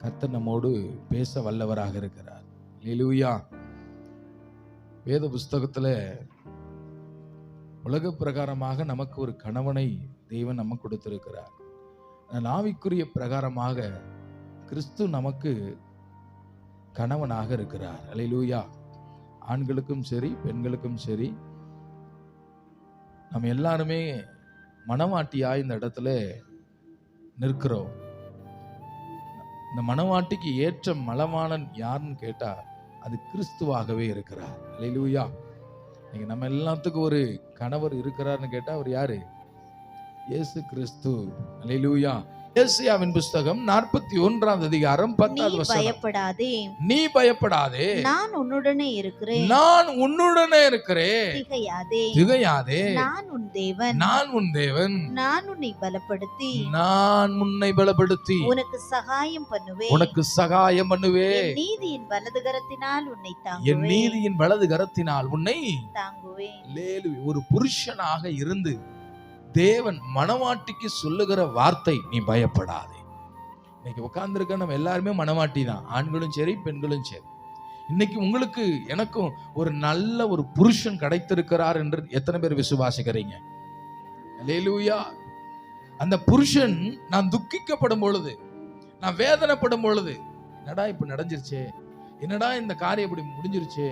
கர்த்தர் நம்மோடு பேச வல்லவராக இருக்கிறார். அல்லேலூயா. வேத புஸ்தகத்துல உலக பிரகாரமாக நமக்கு ஒரு கணவனை தேவன் நமக்கு கொடுத்திருக்கிறார். ஆவிக்குரிய பிரகாரமாக கிறிஸ்து நமக்கு கணவனாக இருக்கிறார். அல்லேலூயா. ஆண்களுக்கும் சரி பெண்களுக்கும் சரி நம்ம எல்லாருமே மணவாட்டியா இந்த இடத்துல நிற்கிறோம். இந்த மணவாட்டிக்கு ஏற்ற மணவாளன் யாருன்னு கேட்டா அது கிறிஸ்துவாகவே இருக்கிறார். அல்லேலூயா. நீங்க நம்ம எல்லாத்துக்கும் ஒரு கணவர் இருக்கிறார்னு கேட்டா அவர் யாரு? இயேசு கிறிஸ்து. அல்லேலூயா. ஏசாயாவின் புஸ்தகம் 41ஆம் அதிகாரம் 10வது வசனம். பயப்படாதே, நீ பயப்படாதே, நான் உன்னுடனே இருக்கிறேன். நான் உன்னுடனே இருக்கிறேன். திகையாதே, திகையாதே, நான் உன் தேவன். நான் உன் தேவன். நான் உன்னை பலப்படுத்தி, நான் உன்னை பலப்படுத்தி உனக்கு சகாயம் பண்ணுவேன். உனக்கு சகாயம் பண்ணுவேன். என் நீதியின் வலது கரத்தினால் உன்னை என் தாங்குவேன். நீதியின் வலது கரத்தினால் உன்னை தாங்குவேன். அல்லேலூயா. ஒரு புருஷனாக இருந்து தேவன் மணவாட்டிக்கு சொல்லுகிற வார்த்தை, நீ பயப்படாதே. இன்னைக்கு உட்கார்ந்துருக்க நம்ம எல்லாருமே மணவாட்டி தான், ஆண்களும் சரி பெண்களும் சரி. இன்னைக்கு உங்களுக்கு எனக்கும் ஒரு நல்ல ஒரு புருஷன் கிடைத்திருக்கிறார் என்று எத்தனை பேர் விசுவாசிக்கிறீங்க? அல்லேலூயா. அந்த புருஷன் நான் துக்கிக்கப்படும் பொழுது, நான் வேதனைப்படும் பொழுது, என்னடா இப்ப நடந்துருச்சே, என்னடா இந்த காரியம் இப்படி முடிஞ்சிருச்சே,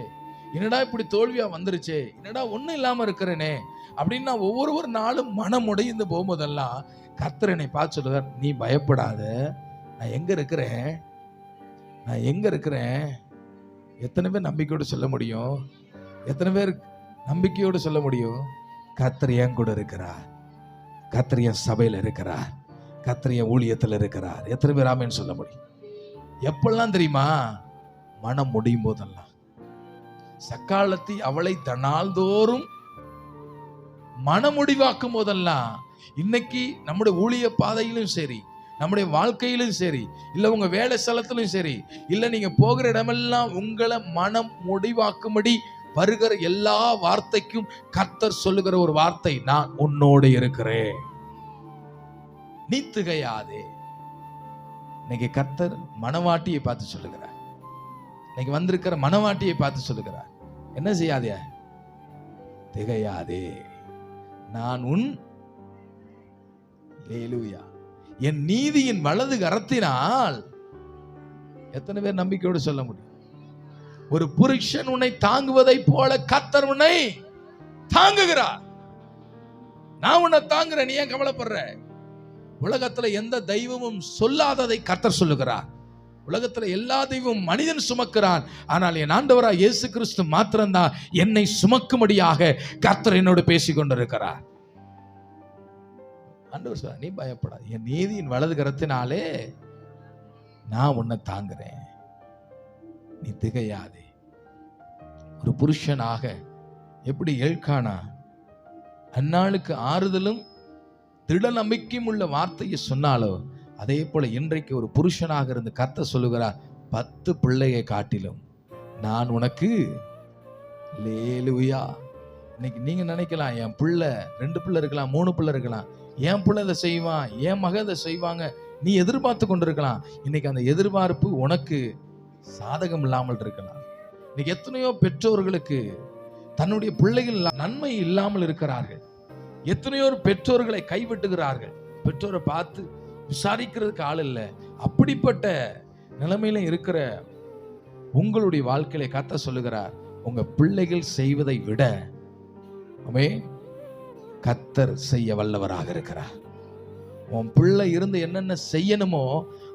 என்னடா இப்படி தோல்வியா வந்துருச்சே, என்னடா ஒண்ணும் இல்லாம இருக்கிறேனே அப்படின்னு நான் ஒவ்வொரு நாளும் மனம் உடைந்து போகும்போதெல்லாம் கர்த்தர் என்னை பார்த்து சொல்லுவார், நீ பயப்படாத, நான் எங்க இருக்கிறேன், நான் எங்க இருக்கிறேன். எத்தனை பேர் நம்பிக்கையோடு சொல்ல முடியும்? எத்தனை பேர் நம்பிக்கையோடு சொல்ல முடியும்? கர்த்தர் என் கூட இருக்கிறார், கர்த்தர் என் சபையில் இருக்கிறார், கர்த்தர் என் ஊழியத்தில் இருக்கிறார். எத்தனை பேர் ஆமென் சொல்ல முடியும்? எப்பெல்லாம் தெரியுமா? மனம் முடியும் போதெல்லாம். சக்காலத்தி அவளை தன்னால்தோறும் மனமுடிவாக்கும் போதெல்லாம். இன்னைக்கு நம்முடைய ஊழிய பாதையிலும் சரி, நம்முடைய வாழ்க்கையிலும் சரி, இல்ல உங்க வேலை ஸ்தலத்திலும் சரி, இல்ல நீங்க போகிற இடமெல்லாம் உங்களை மனம் முடிவாக்கும்படி வருகிற எல்லா வார்த்தைக்கும் கர்த்தர் சொல்லுகிற ஒரு வார்த்தை, நான் உன்னோடு இருக்கிறேன், நீ திகையாதே. இன்னைக்கு கர்த்தர் மணவாட்டியை பார்த்து சொல்லுகிறார். இன்னைக்கு வந்திருக்கிற மணவாட்டியை பார்த்து சொல்லுகிறார், என்ன செய்யாதே, திகையாதே, நான் உன் அல்லேலூயா என் நீதியின் வலது கரத்தினால். எத்தனை பேர் நம்பிக்கையோடு சொல்ல முடியும்? ஒரு புருஷன் உன்னை தாங்குவதை போல கர்த்தர் உன்னை தாங்குகிறார். நான் உன்னை தாங்குறேன், நீ ஏன் கவலைப்படுற? உலகத்துல எந்த தெய்வமும் சொல்லாததை கர்த்தர் சொல்லுகிறார். உலகத்துல எல்லா தெய்வமும் மனிதன் சுமக்கிறான், ஆனால் என் ஆண்டவராய் இயேசு கிறிஸ்து மாத்திரம்தான் என்னை சுமக்கும்படியாக கர்த்தர் என்னோடு பேசிக் கொண்டிருக்கிறார். ஆண்டவர் சொல்றார், நீ பயப்படாத, என் நீதியின் வலது கரத்தினாலே நான் உன்னை தாங்குறேன், நீ திகையாதே. ஒரு புருஷனாக எப்படி எல்கானா அந்நாளுக்கு ஆறுதலும் திட நம்பிக்கையும் உள்ள வார்த்தையை சொன்னாலோ, அதே போல இன்றைக்கு ஒரு புருஷனாக இருந்து கர்த்தர் சொல்லுகிறார், 10 பிள்ளையை காட்டிலும் நான் உனக்கு. அல்லேலூயா. இன்னைக்கு நீங்க நினைக்கலாம், என் பிள்ளை 2 பிள்ளை இருக்கலாம், 3 பிள்ளை இருக்கலாம், என் பிள்ளை இதை செய்வான், என் மக இதை செய்வாங்க, நீ எதிர்பார்த்து கொண்டிருக்கலாம். இன்னைக்கு அந்த எதிர்பார்ப்பு உனக்கு சாதகம் இல்லாமல் இருக்கலாம். இன்னைக்கு எத்தனையோ பெற்றோர்களுக்கு தன்னுடைய பிள்ளைகள் நன்மை இல்லாமல் இருக்கிறார்கள். எத்தனையோ பெற்றோர்களை கைவிட்டுகிறார்கள். பெற்றோரை பார்த்து விசாரிக்கிறதுக்கு ஆள் இல்லை. அப்படிப்பட்ட நிலைமையில இருக்கிற உங்களுடைய வாழ்க்கையில கர்த்தர் சொல்லுகிறார், உங்க பிள்ளைகள் செய்வதை விட கர்த்தர் செய்ய வல்லவராக இருக்கிறார். உன் பிள்ளை இருந்து என்னென்ன செய்யணுமோ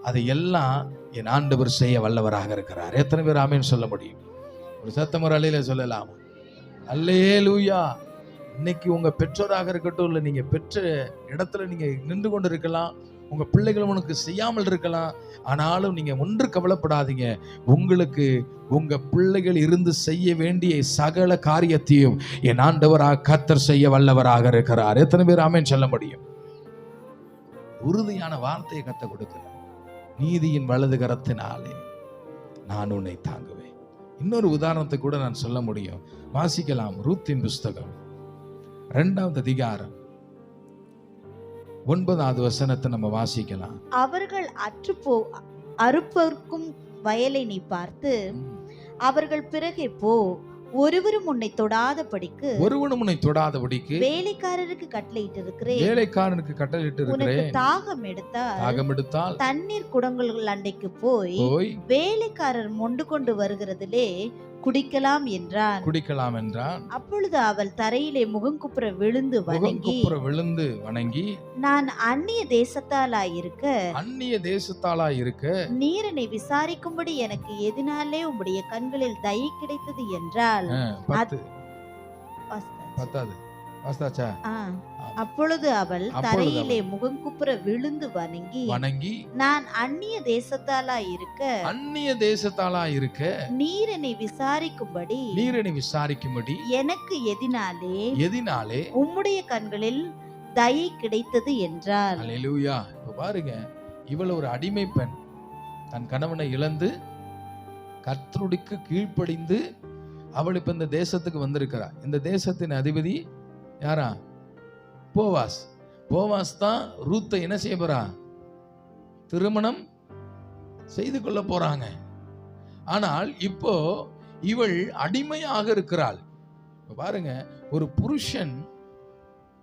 அதை எல்லாம் என் ஆண்டவர் செய்ய வல்லவராக இருக்கிறார். எத்தனை பேர் ஆமென் சொல்ல முடியும்? ஒரு சத்தம் ஒரு அலையில சொல்லலாம், அல்லேலூயா. இன்னைக்கு உங்க பெற்றோராக இருக்கட்டும், இல்லை நீங்க பெற்ற இடத்துல நீங்க நின்று கொண்டு இருக்கலாம், உங்க பிள்ளைகள் உனக்கு செய்யாமல் இருக்கலாம். ஆனாலும் நீங்க ஒன்று கவலைப்படாதீங்க, உங்களுக்கு உங்க பிள்ளைகள் இருந்து செய்ய வேண்டிய சகல காரியத்தையும் என் ஆண்டவராக கர்த்தர் செய்ய வல்லவராக இருக்கிறார். எத்தனை பேர் ஆமென் சொல்ல முடியும்? உறுதியான வார்த்தையை கர்த்தர் கொடுக்கிறார், நீதியின் வலது கரத்தினாலே நான் உன்னை தாங்குவேன். இன்னொரு உதாரணத்தை கூட நான் சொல்ல முடியும். வாசிக்கலாம், ரூத்தின் புஸ்தகம் 2வது அதிகாரம் 9வது வசனத்தை நம்ம வாசிக்கலாம். அவர்கள் அறுப்பறுக்கும் வயலை நீ பார்த்து அவர்கள் பிறகே போ, ஒருவரும் உன்னை தொடாதபடிக்கு வேலைக்காரருக்கு கட்டளையிட்டு உனக்கு தாகம் எடுத்தால் தண்ணீர் குடங்கள் அண்டைக்கு போய் வேலைக்காரர் மொண்டு கொண்டு வருகிறதிலே குடிக்கலாம் என்றான். அப்பொழுது அவள் தரையிலே முகங்குப்புற விழுந்து வணங்கி, நான் அந்நிய தேசத்தாலாயிருக்க நீர் என்னை விசாரிக்கும்படி எனக்கு எதினாலே உம்முடைய கண்களில் தயை கிடைத்தது என்றால். அப்பொழுது அவள் தரையிலே முகங்குப்புற விழுந்து வணங்கி, நான் அந்நிய தேசத்தாலாயிருக்க நீர் என்னை விசாரிக்கும்படி எனக்கு எதினாலே உம்முடைய கண்களில் தயை கிடைத்தது என்றால். அல்லேலூயா. இப்ப பாருங்க, இவள் ஒரு அடிமை பெண், தன் கணவனை இழந்து கர்த்தருக்கு கீழ்ப்படிந்து அவள் இப்ப இந்த தேசத்துக்கு வந்திருக்கிறார். இந்த தேசத்தின் அதிபதி யாரா? போவாஸ் தான் ரூத்தை என்ன செய்ய போறா? திருமணம் செய்து கொள்ள போறாங்க. ஆனால் இப்போ இவள் அடிமையாக இருக்கிறாள். பாருங்க, ஒரு புருஷன்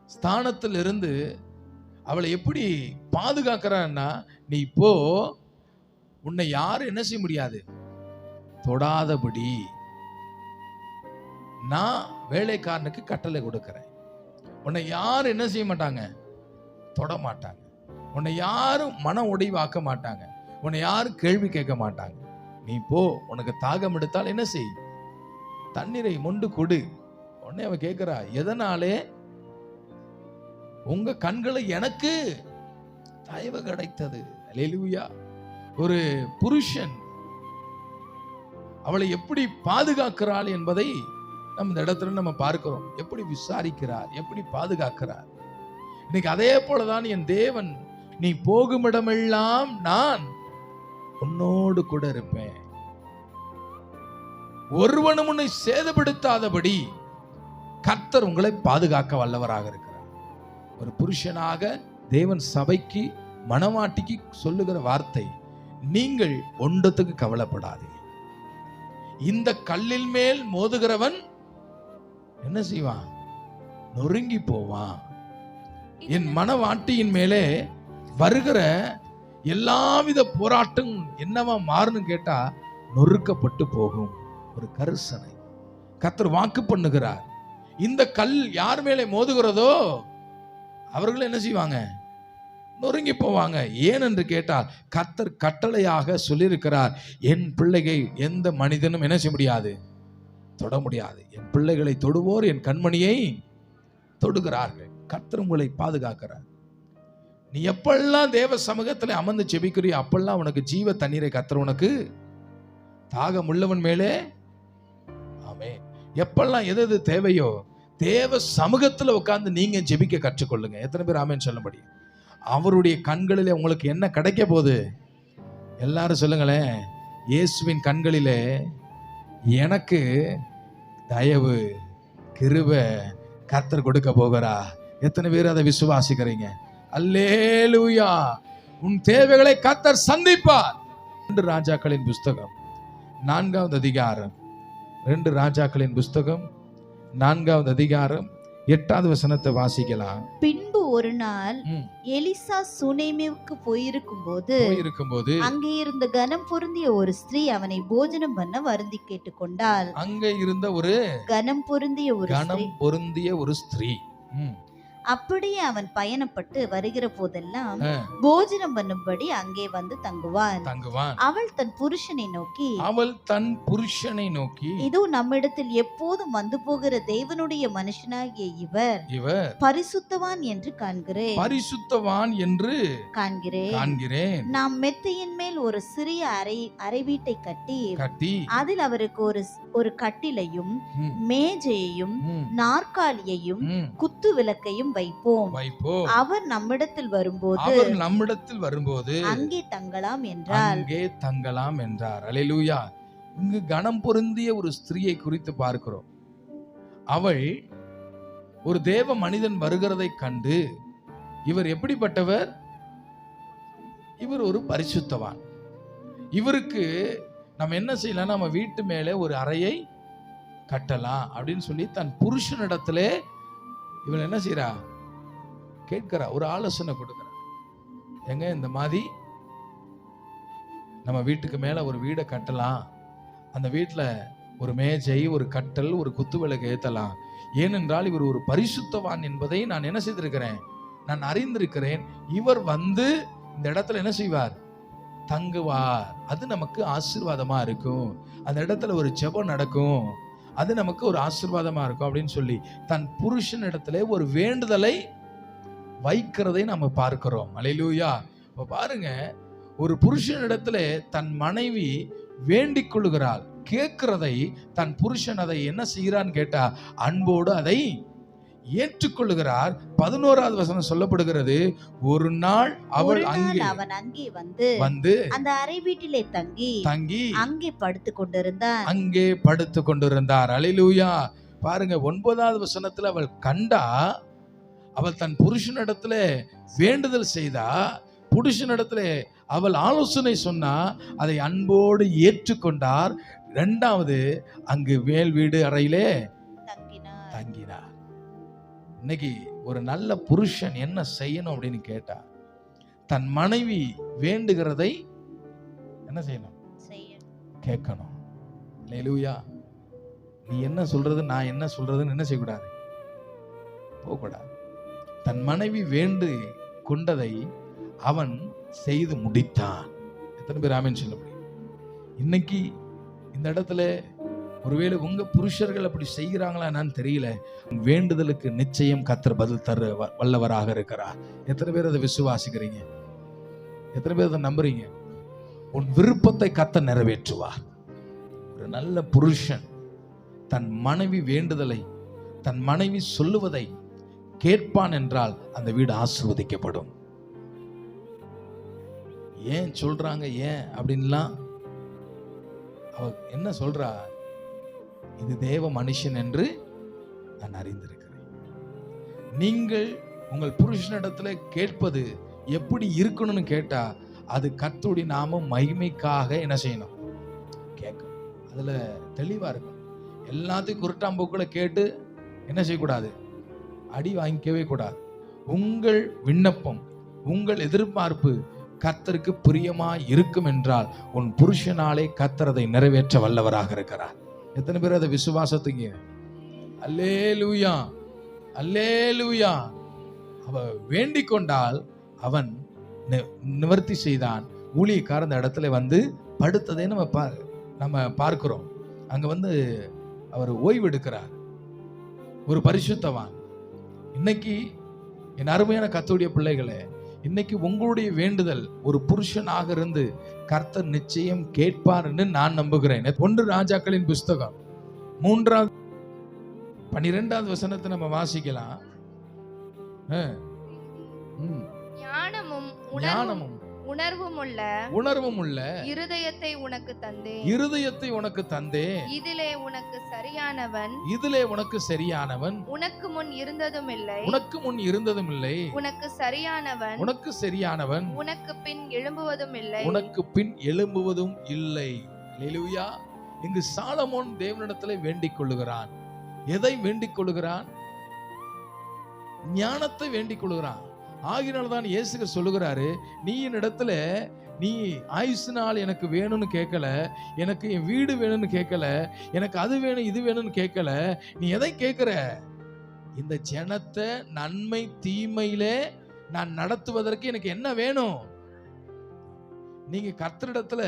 ஸ்தானத்தில் இருந்து அவளை எப்படி பாதுகாக்கிறான்னா, நீ இப்போ உன்னை யாரும் என்ன செய்ய முடியாது, தொடாதபடி நான் வேலைக்காரனுக்கு கட்டளை கொடுக்கிறேன். உன்னை யாரும் என்ன செய்ய மாட்டாங்க, தொட மாட்டாங்க. உன்னை யாரும் மன உடைவாக்க மாட்டாங்க. உன்னை யாரும் கேள்வி கேட்க மாட்டாங்க. நீ போ, உனக்கு தாகம் எடுத்தால் என்ன செய், தண்ணீரை மொண்டு கொடு. உடனே அவ கேட்கிறா, எதனாலே? உங்க கண்களை எனக்கு தயவு கிடைத்தது. அல்லேலூயா. ஒரு புருஷன் அவளை எப்படி பாதுகாக்கிறாள் என்பதை நம்ம இந்த இடத்துல நம்ம பார்க்கிறோம். எப்படி விசாரிக்கிறார், எப்படி பாதுகாக்கிறார். இன்னைக்கு அதே போலதான் என் தேவன், நீ போகும் இடமெல்லாம் நான் உன்னோடு கூட இருப்பேன், ஒருவனும் உன்னை சேதப்படுத்தாதபடி கர்த்தர் உங்களை பாதுகாக்க வல்லவராக இருக்கிறார். ஒரு புருஷனாக தேவன் சபைக்கு, மணவாட்டிக்கு சொல்லுகிற வார்த்தை, நீங்கள் ஒன்றத்துக்கு கவலைப்படாதீங்க. இந்த கல்லில் மேல் மோதுகிறவன் என்ன செய்வான்? நொறுங்கி போவான். என் மனவாட்டியின் மேலே வருகிற எல்லாவித போராட்டம் என்னவா மாறுன்னு கேட்டா, நொறுக்கப்பட்டு போகும். ஒரு கரிசனை கர்த்தர் வாக்கு பண்ணுகிறார். இந்த கல் யார் மேலே மோதுகிறதோ அவர்கள் என்ன செய்வாங்க? நொறுங்கி போவாங்க. ஏன் என்று கேட்டால், கர்த்தர் கட்டளையாக சொல்லியிருக்கிறார், என் பிள்ளையை எந்த மனிதனும் என்ன செய்ய முடியாது, தொட முடியாது. என் பிள்ளைகளை தொடுவோர் என் கண்மணியை தொடுகிறார்கள். கர்த்தர் உங்களை பாதுகாக்கிறார். நீ எப்பெல்லாம் தேவ சமூகத்தில் அமர்ந்து செபிக்கிறியோ அப்பெல்லாம் உனக்கு ஜீவ தண்ணீரை கர்த்தர் உனக்கு தாகம் உள்ளவன் மேலே. ஆமென். எப்பெல்லாம் எது தேவையோ தேவ சமூகத்தில் உட்கார்ந்து நீங்க ஜெபிக்க கற்றுக்கொள்ளுங்க. எத்தனை பேர் ஆமென் சொல்ல முடியும்? அவருடைய கண்களிலே உங்களுக்கு என்ன கிடைக்க போகுது? எல்லாரும் சொல்லுங்களேன், இயேசுவின் கண்களிலே எனக்கு தயவு, கிருபை கர்த்தர் கொடுக்க போகிறா. எத்தனை பேர் அதை விசுவாசிக்கிறீங்க? அல்லேலூயா. உன் தேவைகளை கர்த்தர் சந்திப்பார். 2 ராஜாக்களின் புஸ்தகம் 4வது அதிகாரம், 2 ராஜாக்களின் புஸ்தகம் 4வது அதிகாரம் 8வது வசனத்தை வாசிக்கலாம். பின்பு ஒரு நாள் எலிசா சுனேமுக்கு போயிருக்கும் போது அங்கே இருந்த கனம் பொருந்திய ஒரு ஸ்திரீ அவனை போஜனம் பண்ண வருந்தி கேட்டுக்கொண்டாள். அங்கே இருந்த ஒரு கனம் பொருந்திய ஒரு ஸ்திரீ அப்படியே அவன் பயணப்பட்டு வருகிற போதெல்லாம் போஜனம் பண்ணும்படி அங்கே வந்து தங்குவான். அவள் தன் புருஷனை நோக்கி இதோ நம்மிடத்தில் எப்போதும் வந்து போகிற தேவனுடைய மனுஷனாகிய இவர் பரிசுத்தவான் என்று காண்கிறேன். நாம் மெத்தையின் மேல் ஒரு சிறிய அறை வீட்டை கட்டி அதில் அவருக்கு ஒரு கட்டிலையும் மேஜையையும் நாற்காலியையும் குத்து விளக்கையும் வைப்போம். அவர் நம்மிடத்தில் வரும்போது அங்கே தங்கலாம் என்றார். அல்லேலூயா. இங்கு கனம் பொருந்திய ஒரு ஸ்திரீயை குறித்து பார்க்கிறோம். அவள் ஒரு தேவ மனிதன் வருகிறதை கண்டு, இவர் எப்படிப்பட்டவர்? இவர் ஒரு பரிசுத்தவான். இவருக்கு நம்ம என்ன செய்யலாம், நம்ம வீட்டு மேலே ஒரு அறையை கட்டலாம் அப்படின்னு சொல்லி தன் புருஷனிடத்துல இவன் என்ன செய்யறா, கேட்கிறா, ஒரு ஆலோசனை கொடுக்கிறா. எங்க இந்த மாதிரி நம்ம வீட்டுக்கு மேல ஒரு வீடை கட்டலாம், அந்த வீட்டுல ஒரு மேஜை, ஒரு கட்டல், ஒரு குத்துவிளக்கு ஏத்தலாம். ஏனென்றால் இவர் ஒரு பரிசுத்தவான் என்பதை நான் என்ன செய்திருக்கிறேன், நான் அறிந்திருக்கிறேன். இவர் வந்து இந்த இடத்துல என்ன செய்வார், தங்குவார். அது நமக்கு ஆசீர்வாதமா இருக்கும். அந்த இடத்துல ஒரு ஜெபம் நடக்கும், அது நமக்கு ஒரு ஆசீர்வாதமா இருக்கும் அப்படின்னு சொல்லி தன் புருஷன் இடத்துல ஒரு வேண்டுதலை வைக்கிறதை நம்ம பார்க்கிறோம். அல்லேலூயா. இப்ப பாருங்க, ஒரு புருஷன் இடத்துல தன் மனைவி வேண்டிக் கொள்ளுகிறாள், கேட்கிறதை தன் புருஷன் அதை என்ன செய்கிறான்னு கேட்டா அன்போடு அதை ஏற்றுக்கொள்ளுகிறார். 11வது வசனம் சொல்லப்படுகிறது, ஒரு நாள் அவன் அங்கே வந்து அந்த அறை வீட்டிலே தங்கி அங்கே படுத்துக் கொண்டிருந்தார். அல்லேலூயா. பாருங்க, 9வது வசனத்துல அவள் கண்டா, அவள் தன் புருஷனிடத்துல வேண்டுதல் செய்தா, புருஷனிடத்துல அவள் ஆலோசனை சொன்னா, அதை அன்போடு ஏற்றுக்கொண்டார். 2வது அங்கு மேல் வீடு அறையிலே தங்கினார். இன்னைக்கு ஒரு நல்ல புருஷன் என்ன செய்யணும் அப்படின்னு கேட்டா, தன் மனைவி வேண்டுகிறதை என்ன செய்யணும், கேட்கணும். அல்லேலூயா. நீ என்ன சொல்றது, நான் என்ன சொல்றதுன்னு என்ன செய்யக்கூடாது, போகக்கூடாது. தன் மனைவி வேண்டு கொண்டதை அவன் செய்து முடித்தான். எத்தனை பேர் ஆமென் சொல்ல முடியும்? இன்னைக்கு இந்த இடத்துல ஒருவேளை உங்க புருஷர்கள் அப்படி செய்கிறாங்களா என்னன்னு தெரியல, வேண்டுதலுக்கு நிச்சயம் கர்த்தர் பதில் தர வல்லவராக இருக்கிறார். எத்தனை பேர் அதை விசுவாசிக்கிறீங்க? எத்தனை பேர் அதை நம்புறீங்க? உன் விருப்பத்தை கர்த்தர் நிறைவேற்றுவார். ஒரு நல்ல புருஷன் தன் மனைவி வேண்டுதலை, தன் மனைவி சொல்லுவதை கேட்பான் என்றால் அந்த வீடு ஆசீர்வதிக்கப்படும். ஏன் சொல்றாங்க, ஏன் அப்படின்லாம் அவ என்ன சொல்றா, இது தேவ மனுஷன் என்று நான் அறிந்திருக்கிறேன். நீங்கள் உங்கள் புருஷனிடத்துல கேட்பது எப்படி இருக்கணும்னு கேட்டா, அது கர்த்தருடைய நாம மகிமைக்காக என்ன செய்யணும், கேட்கணும். அதுல தெளிவா இருக்கும். எல்லாத்தையும் குருட்டாம்போக்குல கேட்டு என்ன செய்யக்கூடாது, அடி வாங்கிக்கவே கூடாது. உங்கள் விண்ணப்பம், உங்கள் எதிர்பார்ப்பு கர்த்தருக்கு பிரியமா இருக்கும் என்றால் உன் புருஷனாலே கர்த்தர் அதை நிறைவேற்ற வல்லவராக இருக்கிறார். எத்தனை பேர் அதை விசுவாசத்துங்க? அல்லேலூயா, அல்லேலூயா. அவ வேண்டிக் கொண்டால் அவன் நிவர்த்தி செய்தான். ஊழியக்காரர் அந்த இடத்துல வந்து படுத்ததை நம்ம பார்க்கிறோம். அங்க வந்து அவர் ஓய்வு எடுக்கிறார், ஒரு பரிசுத்தவான். இன்னைக்கு என் அருமையான கர்த்தருடைய பிள்ளைகளே, இன்னைக்கு உங்களுடைய வேண்டுதல் ஒரு புருஷனாக இருந்து கர்த்தர் நிச்சயம் கேட்பார் என்று நான் நம்புகிறேன். 1 ராஜாக்களின் புஸ்தகம் 3வது 12வது வசனத்தை நம்ம வாசிக்கலாம். ஞானமும் உணர்வும் உள்ள இருதயத்தை உனக்கு தந்தேன். இதிலே உனக்கு சரியானவன் உனக்கு முன் இருந்ததும் இல்லை. உனக்கு சரியானவன் உனக்கு பின் எழும்புவதும் இல்லை. அல்லேலூயா. இங்கு சாலமோன் தேவனிடத்திலே வேண்டிக் கொள்ளுகிறான். எதை வேண்டிக் கொள்ளுகிறான்? ஞானத்தை வேண்டிக் கொள்ளுகிறான். ஆகினால்தான் இயேசு சொல்லுகிறாரு, நீ என்னிடத்துல நீ ஆயுசு நாள் எனக்கு வேணும்னு கேட்கல, எனக்கு என் வீடு வேணும்னு கேட்கல, எனக்கு அது வேணும் இது வேணும்னு கேட்கல. நீ எதை கேட்கிற? இந்த ஜனத்தை நன்மை தீமையிலே நான் நடத்துவதற்கு எனக்கு என்ன வேணும்? நீங்க கர்த்தரிடத்துல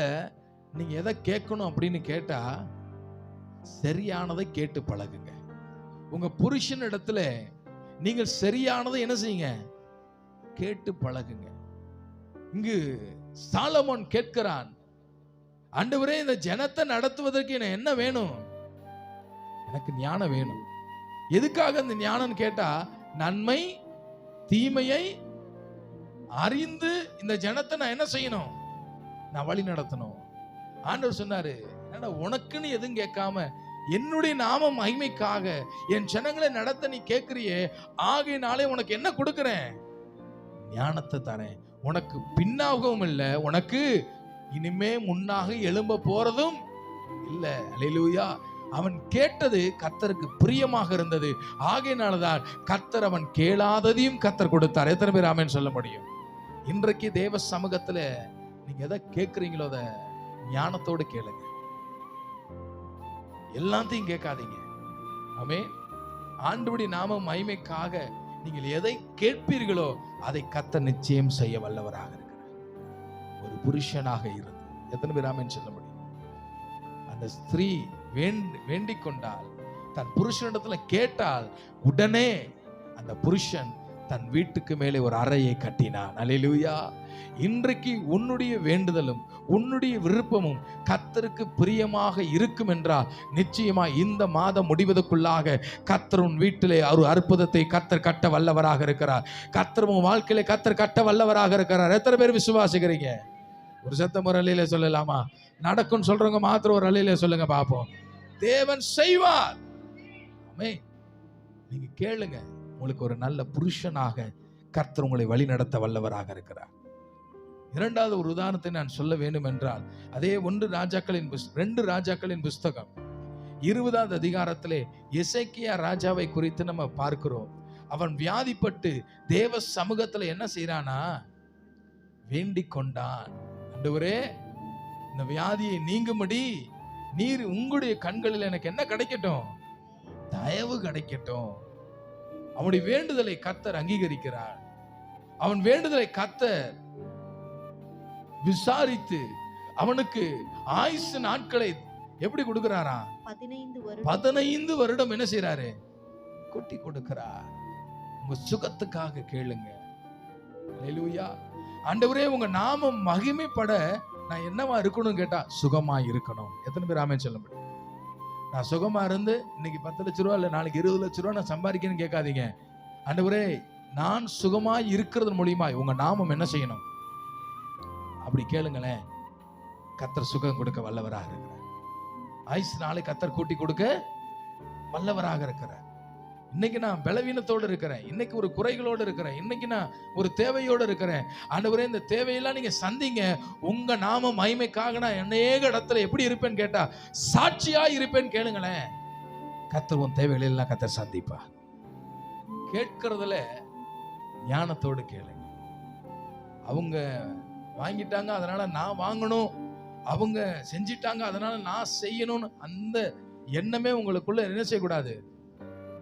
நீங்க எதை கேட்கணும் அப்படின்னு கேட்டா, சரியானதை கேட்டு பழகுங்க. உங்க புருஷன் இடத்துல நீங்கள் சரியானதை என்ன செய்யுங்க, கேட்டு பழகுங்க. இங்கு சாலமோன் கேட்கிறான், ஆண்டவரே இந்த ஜனத்தை நடத்துவதற்கு எனக்கு என்ன வேணும்? எனக்கு ஞானம் வேணும். எதுக்காக அந்த ஞானம் கேட்டா, நன்மை தீமையை அறிந்து இந்த ஜனத்தை நான் என்ன செய்யணும், நான் வழி நடத்தணும். ஆண்டவர் சொன்னாரு, என்னடா உனக்குன்னு எதுவும் கேட்காம என்னுடைய நாம மகிமைக்காக என் ஜனங்களை நடத்த நீ கேட்கிறியே, ஆகையினாலே உனக்கு என்ன கொடுக்கிறேன்? ஞானத்தை தரேன். உனக்கு பின்னாகவும் இல்லை, உனக்கு இனிமே முன்னாக எழும்ப போறதும் இல்ல. அல்லேலூயா. அவன் கேட்டது கர்த்தருக்கு பிரியமாக இருந்தது. ஆகையினாலதான் கர்த்தர் அவன் கேளாததையும் கர்த்தர் கொடுத்தார். எத்தனை பேர் ஆமென் சொல்ல முடியும்? இன்றைக்கு தேவ சமூகத்துல நீங்க எதை கேட்கிறீங்களோ அதை ஞானத்தோடு கேளுங்க. எல்லாத்தையும் கேட்காதீங்க. ஆமென். ஆண்டவருடைய நாம மகிமைக்காக நீங்கள் எதை கேட்பீர்களோ அதை கர்த்தர் நிச்சயம் செய்ய வல்லவராக இருக்கிறார். ஒரு புருஷனாக இருந்து எத்தனை பேர் ஆமென் சொல்ல முடியும்? அந்த ஸ்திரீ வேண்டிக் கொண்டால், தன் புருஷனிடத்துல கேட்டால், உடனே அந்த புருஷன் தன் வீட்டுக்கு மேலே ஒரு அறையை கட்டினான். அல்லேலூயா. இன்றைக்கு உன்னுடைய வேண்டுதலும் உன்னுடைய விருப்பமும் கர்த்தருக்கு பிரியமாக இருக்கும் என்றால் நிச்சயமா இந்த மாதம் முடிவதற்குள்ளாக கர்த்தர் உன் வீட்டிலே ஒரு அற்புதத்தை கர்த்தர் கட்ட வல்லவராக இருக்கிறார். கர்த்தர் உன் வாழ்க்கையிலே கர்த்தர் கட்ட வல்லவராக இருக்கிறார். எத்தனை பேர் விசுவாசிக்கிறீங்க? ஒரு சத்தம் ஒரு அலையில சொல்லலாமா? நடக்கும் சொல்றவங்க மாத்திரம் ஒரு அலையில சொல்லுங்க பாப்போம். தேவன் செய்வார். நீங்க கேளுங்க. உங்களுக்கு ஒரு நல்ல புருஷனாக கர்த்தர் உங்களை வழி நடத்த வல்லவராக இருக்கிறார். இரண்டாவது ஒரு உதாரணத்தை நான் சொல்ல வேண்டும் என்றால், அதே 2 ராஜாக்களின் புஸ்தகம் 20வது அதிகாரத்திலே எசேக்கியா ராஜாவை குறித்து நம்ம பார்க்கிறோம். அவன் வியாதிப்பட்டு தேவ சமூகத்துல என்ன செய்யறானா? வேண்டிக் கொண்டான். ஆண்டவரே, இந்த வியாதியை நீங்கும்படி நீர் உங்களுடைய கண்களில் எனக்கு என்ன கிடைக்கட்டும்? தயவு கிடைக்கட்டும். அவனுடைய வேண்டுதலை கர்த்தர் அங்கீகரிக்கிறார். அவன் வேண்டுதலை கர்த்தர் விசாரித்து அவனுக்கு ஆயுசு நாட்களை எப்படி கொடுக்கிறாரா? 15 வருடம் என்ன செய்யறாரு? கூட்டி கொடுக்கிறார். உங்க சுகத்துக்காக கேளுங்க. அல்லேலூயா. ஆண்டவரே, உங்க நாமம் மகிமைப்பட நான் என்னவா இருக்கணும் கேட்டா சுகமா இருக்கணும். எத்தனை பேர் ஆமென் சொல்ல முடியும்? நான் சுகமா இருந்து இன்னைக்கு 10 லட்ச ரூபா இல்ல நாளைக்கு 20 லட்ச ரூபா நான் சம்பாதிக்கணும்னு கேட்காதீங்க. ஆண்டவரே, நான் சுகமா இருக்கிறது மூலியமா உங்க நாமம் என்ன செய்யணும் அப்படி கேளுங்களேன். கர்த்தர் சுகம் கொடுக்க வல்லவராக இருக்கிறார். ஆயுசு நாளை கர்த்தர் கூட்டி கொடுக்க வல்லவராக இருக்கிறார். இன்னைக்கு நான் பலவீனத்தோடு இருக்கிறேன், இன்னைக்கு ஒரு குறைகளோடு இருக்கிறேன், இன்னைக்கு நான் ஒரு தேவையோடு இருக்கிறேன். ஆண்டவரே, இந்த தேவையெல்லாம் நீங்க சந்திங்க. உங்க நாம மகிமைக்காக நான் அநேக இடத்துல எப்படி இருப்பேன்னு கேட்டா சாட்சியா இருப்பேன்னு கேளுங்களேன். கர்த்தர் உன் தேவைகளை எல்லாம் கர்த்தர் சந்திப்பா. கேட்கறதுல ஞானத்தோடு கேளுங்க. அவங்க வாங்கிட்டாங்க அதனால நான் வாங்கணும், அவங்க செஞ்சிட்டாங்க அதனால நான் செய்யணும்னு அந்த எண்ணமே உங்களுக்குள்ள என்ன செய்யக்கூடாது?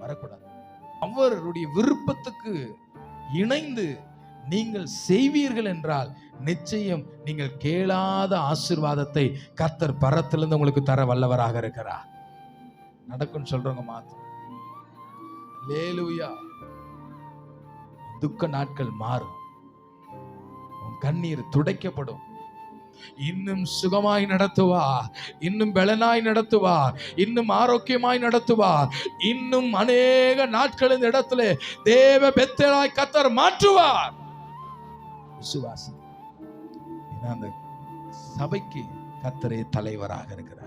வரக்கூடாது. அவருடைய விருப்பத்துக்கு இணைந்து நீங்கள் செய்வீர்கள் என்றால் நிச்சயம் நீங்கள் கேளாத ஆசீர்வாதத்தை கர்த்தர் பரத்திலிருந்து உங்களுக்கு தர வல்லவராக இருக்கிறார். நடக்கும் சொல்றவங்க மாத்திரம். அல்லேலூயா. துக்க நாட்கள் மாறும், கண்ணீர் துடைக்கப்படும். இன்னும் சுகமாய் நடத்துவார், இன்னும் பலனாய் நடத்துவார், இன்னும் ஆரோக்கியமாய் நடத்துவார். இன்னும் அநேக நாட்கள் இந்த இடத்துல தேவ பெத்தேலாய் கர்த்தர் மாற்றுவார். விசுவாசி. அந்த சபைக்கு கர்த்தரே தலைவராக இருக்கிறார்.